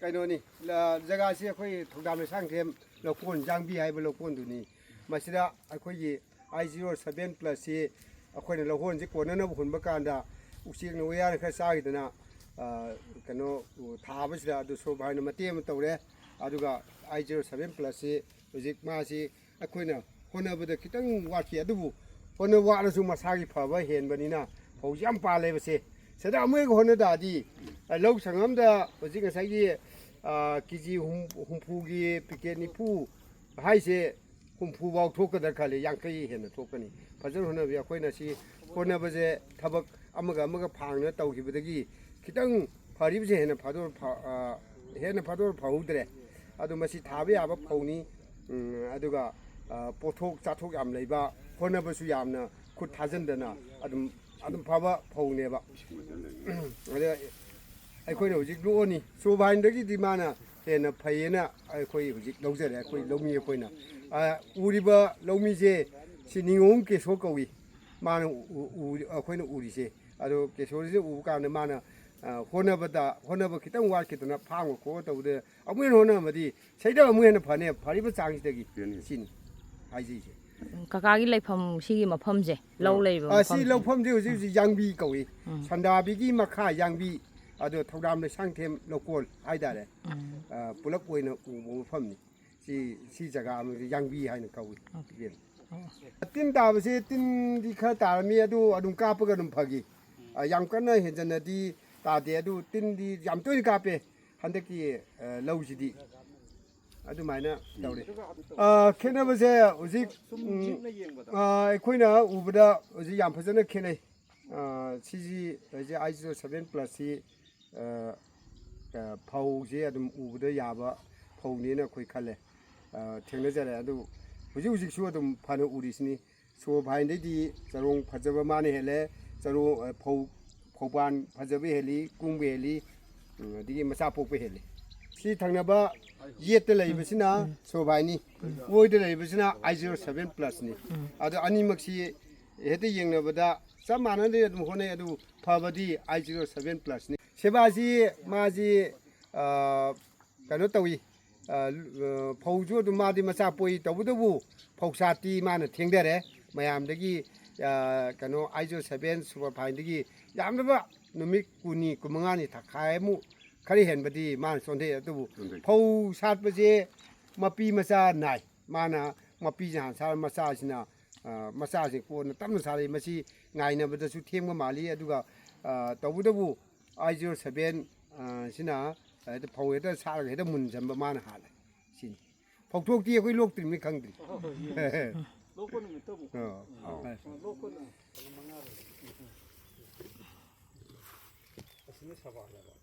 ꯀꯩꯅꯣꯅꯤ ꯖꯒꯥꯁꯤ ꯑꯩꯈꯣꯏ ꯊꯧꯗꯥꯝ ꯂꯩꯁꯥꯡꯊꯦꯝ ꯂꯧꯀꯣꯟ ꯌꯥꯡꯕꯤ ꯍꯥꯏꯕ ꯂꯧꯀꯣꯟꯗꯨꯅꯤ ꯃꯁꯤꯗ ꯑꯩꯈꯣꯏꯒꯤ I07+ ꯑꯩꯈꯣꯏꯅ ꯂꯧꯍꯣꯟꯁꯤ ꯀꯣꯟꯅꯅꯕ ꯍꯨꯟꯕ ꯀꯥꯟꯗ ꯎꯆꯦꯛꯅ ꯎꯌꯥꯅ ꯈꯔ ꯆꯥꯈꯤꯗꯅ ꯀꯩꯅꯣ ꯊꯥꯕꯁꯤꯗ ꯑꯗꯨ ꯁꯣꯕ ꯍꯥꯏꯅ ꯃꯇꯦꯡ ꯑꯃ ꯇꯧꯔꯦ ꯑꯗꯨꯒ I07+ ꯍꯧꯖꯤꯛ ꯃꯥꯁꯤ ꯑꯩꯈꯣꯏꯅ ꯍꯣꯠꯅꯕꯗ ꯈꯤꯇꯪ ꯋꯥꯠꯈꯤ ꯑꯗꯨꯕꯨ ꯍꯣꯠꯅꯕ ꯋꯥꯠꯂꯁꯨ ꯃꯁꯥꯒꯤ ꯐꯕ ꯍꯦꯟꯕꯅꯤꯅ ꯐꯧꯁꯤ ꯌꯥꯝ ꯄꯥꯜꯂꯦꯕꯁꯦ ꯁꯤꯗ ꯑꯃꯨꯛ ꯍꯣꯠꯅ ꯇꯥꯔꯗꯤ ꯂꯧ ꯁꯪꯉꯝꯗ ꯍꯧꯖꯤꯛ ꯉꯁꯥꯏꯒꯤ ꯀꯦꯖꯤ ꯍꯨꯝꯐꯨꯒꯤ ꯄꯤꯀꯦꯠ ꯅꯤꯐꯨ ꯍꯥꯏꯁꯦ ꯍꯨꯝꯐꯨꯐꯥꯎ ꯊꯣꯛꯀꯗ꯭ꯔꯥ ꯈꯜꯂꯤ 50 ꯍꯦꯟꯅ ꯊꯣꯛꯀꯅꯤ ꯐꯖꯅ ꯍꯣꯠꯅꯕꯤ ꯑꯩꯈꯣꯏꯅ ꯁꯤ ꯍꯣꯠꯅꯕꯁꯦ ꯊꯕꯛ ꯑꯃꯒ ꯐꯥꯡꯅ ꯇꯧꯈꯤꯕꯗꯒꯤ ꯈꯤꯇꯪ ꯐꯔꯤꯕꯁꯦ ꯍꯦꯟꯅ ꯐꯗꯣꯔ ꯐꯍꯧꯗ꯭ꯔꯦ ꯑꯗꯨ ꯃꯁꯤ ꯊꯥꯕ ꯌꯥꯕ ꯐꯧꯅꯤ ꯑꯗꯨꯒ ꯄꯣꯠꯊꯣꯛ ꯆꯥꯊꯣꯛ ꯌꯥꯝ ꯂꯩꯕ ꯍꯣꯠꯅꯕꯁꯨ ꯌꯥꯝꯅ ꯈꯨꯠ ꯊꯥꯖꯟꯗꯅ ꯑꯗꯨꯝ ꯐꯕ ꯐꯧꯅꯦꯕ ꯑꯗ ꯑꯩꯈꯣꯏꯅ ꯍꯧꯖꯤꯛ ꯂꯣꯛꯑꯅꯤ ꯁꯣꯕꯥꯏꯟꯗꯒꯤꯗꯤ ꯃꯥꯅ ꯍꯦꯟꯅ ꯐꯩꯌꯦꯅ ꯑꯩꯈꯣꯏ ꯍꯧꯖꯤꯛ ꯂꯧꯖꯔꯦ ꯑꯩꯈꯣই ꯂꯧꯃꯤ ꯑꯩꯈꯣꯏꯅ ꯎꯔꯤꯕ ꯂꯧꯃꯤꯁꯦ ꯁꯤ ꯅꯤꯉꯣꯝ ꯀꯦꯁꯣ ꯀꯧꯏ ꯃꯥꯅ ꯑꯩꯈꯣꯏꯅ ꯎꯔꯤꯁꯦ ꯑꯗꯣ ꯀꯦꯁꯣꯔꯁꯦ ꯎꯕ ꯀꯥꯟꯗ ꯃꯥꯅ ꯍꯣꯠꯅꯕ ꯈꯤꯇꯪ ꯋꯥꯠꯈꯤꯗꯅ ꯐꯥꯡꯕ ꯈꯣꯠꯄ ꯇꯧꯕꯗ ꯑꯃꯨꯛ ꯍꯦꯟꯅ ꯍꯣꯠꯅꯔꯝꯃꯗꯤ ꯁꯩꯗ ꯑꯃꯨꯛ ꯍꯦꯟꯅ ꯐꯅꯤ ꯐꯔꯤꯕ ꯆꯥꯡꯁꯤꯗꯒꯤ ꯁꯤꯅꯤ ꯍꯥꯏꯖꯩꯁꯦ ꯀꯀꯥꯒꯤ ꯂꯩꯐꯝ ꯁꯤꯒꯤ ꯃꯐꯝꯁꯦ ꯂꯧ ꯂꯩꯕ ꯃꯐꯝ ꯁꯤ ꯂꯧꯐꯝꯁꯦ ꯍꯧꯖꯤꯛ ꯌꯥꯡꯕꯤ ꯀꯧꯏ ꯁꯟꯗꯥꯕꯤꯒꯤ ꯃꯈꯥ ꯌꯥꯡꯕꯤ ꯑꯗꯣ ꯊꯧꯗꯥꯝ ꯂꯩꯁꯥꯡꯊꯦꯝ ꯂꯧꯀꯣꯜ ꯍꯥꯏꯇꯥꯔꯦ ꯄꯨꯂꯞ ꯑꯣꯏꯅ ꯎꯕ ꯃꯐꯝꯅꯤ ꯁꯤ ꯖꯒꯥ ꯑꯃꯗꯤ ꯌꯥꯡꯕꯤ ꯍꯥꯏꯅ ꯀꯧꯏ ꯇꯤꯟ ꯇꯥꯕꯁꯦ ꯇꯤꯟꯗꯤ ꯈꯔ ꯇꯥꯔꯝꯃꯤ ꯑꯗꯨ ꯑꯗꯨꯝ ꯀꯥꯞꯄꯒ ꯑꯗꯨꯝ ꯐꯈꯤ ꯌꯥꯝ ꯀꯟꯅ ꯍꯦꯟꯖꯟꯅꯗꯤ ꯇꯥꯗꯦ ꯑꯗꯨ ꯇꯤꯟꯗꯤ ꯌꯥꯝ ꯇꯣꯏꯅ ꯀꯥꯞꯄꯦ ꯍꯟꯗꯛꯀꯤ ꯂꯧꯁꯤꯗꯤ ꯑꯗꯨꯃꯥꯏꯅ ꯇꯧꯔꯦ ꯈꯦꯠꯅꯕꯁꯦ ꯍꯧꯖꯤꯛ ꯑꯩꯈꯣꯏꯅ ꯎꯕꯗ ꯍꯧꯖꯤꯛ ꯌꯥꯝ ꯐꯖꯅ ꯈꯦꯠꯅꯩ ꯁꯤꯁꯤ ꯍꯧꯖꯤꯛ I07+ ꯐꯧꯁꯦ ꯑꯗꯨꯝ ꯎꯕꯗ ꯌꯥꯕ ꯐꯧꯅꯦꯅ ꯑꯩꯈꯣꯏ ꯈꯜꯂꯦ ꯊꯦꯡꯅꯖꯔꯦ ꯑꯗꯨ ꯍꯧꯖꯤꯛꯁꯨ ꯑꯗꯨꯝ ꯐꯅ ꯎꯔꯤꯁꯤꯅꯤ ꯁꯣꯕꯥꯏꯟꯗꯩꯗꯤ ꯆꯔꯣꯡ ꯐꯖꯕ ꯃꯥꯅ ꯍꯦꯜꯂꯦ ꯐꯧꯕꯥꯟ ꯐꯖꯕ ꯍꯦꯜꯂꯤ ꯀꯨꯡꯕ ꯍꯦꯜꯂꯤ ꯑꯗꯒꯤ ꯃꯆꯥ ꯄꯣꯛꯄ ꯍꯦꯜꯂꯤ ꯁꯤ ꯊꯪꯅꯕ ꯌꯦꯠꯇ ꯂꯩꯕꯁꯤꯅ ꯁꯣꯕꯥꯏꯅꯤ ꯑꯣꯏꯗ ꯂꯩꯕꯁꯤꯅ I07+ꯅꯤ ꯑꯗꯣ ꯑꯅꯤꯃꯛꯁꯤ ꯍꯦꯛꯇ ꯌꯦꯡꯅꯕꯗ ꯆꯞ ꯃꯥꯟꯅꯅ ꯑꯗꯨꯝ ꯍꯣꯠꯅꯩ ꯑꯗꯨ ꯐꯕꯗꯤ I07+ꯅꯤ ꯁꯦꯕꯥꯁꯤ ꯃꯥꯁꯤ ꯀꯩꯅꯣ ꯇꯧꯏ ꯐꯧꯁꯨ ꯑꯗꯨꯝ ꯃꯥꯗꯤ ꯃꯆꯥ ꯄꯣꯛꯏ ꯇꯧꯕꯇꯕꯨ ꯐꯧꯁꯥꯠꯇꯤ ꯃꯥꯅ ꯊꯦꯡꯊꯔꯦ ꯃꯌꯥꯝꯗꯒꯤ ꯀꯩꯅꯣ I07 ꯁꯨꯄꯔꯐꯥꯏꯟꯗꯒꯤ ꯌꯥꯝꯅꯕ ꯅꯨꯃꯤꯠ 20-25 ꯊꯥꯈꯥꯏꯃꯨꯛ ꯈꯔ ꯍꯦꯟꯕꯗꯤ ꯃꯥꯅ ꯆꯣꯟꯊꯩ ꯑꯗꯨꯕꯨ ꯐꯧ ꯁꯥꯠꯄꯁꯦ ꯃꯄꯤ ꯃꯆꯥ ꯅꯥꯏ ꯃꯥꯅ ꯃꯄꯤꯁꯦ ꯍꯥꯟꯅ ꯁꯥꯔ ꯃꯆꯥꯁꯦ ꯀꯣꯟꯅ ꯇꯞꯅ ꯁꯥꯔꯛꯏ ꯃꯁꯤ ꯉꯥꯏꯅꯕꯗꯁꯨ ꯊꯦꯡꯕ ꯃꯥꯜꯂꯤ ꯑꯗꯨꯒ ꯇꯧꯕꯇꯕꯨ I07 ꯁꯤꯅ ꯐꯧ ꯍꯦꯛꯇ ꯁꯥꯔꯒ ꯍꯦꯛꯇ ꯃꯨꯟꯖꯟꯕ ꯃꯥꯅ ꯍꯥꯜꯂꯦ ꯁꯤꯅꯤ ꯐꯧꯊꯣꯛꯇꯤ ꯑꯩꯈꯣꯏ ꯂꯣꯛꯇ꯭ꯔꯤꯕꯅꯤ ꯈꯪꯗ꯭ꯔꯤ ꯂꯣꯛꯄ ꯅꯨꯃꯤꯠꯇꯕꯨ ꯑꯁꯤꯅ ꯁꯕꯥꯅꯦꯕ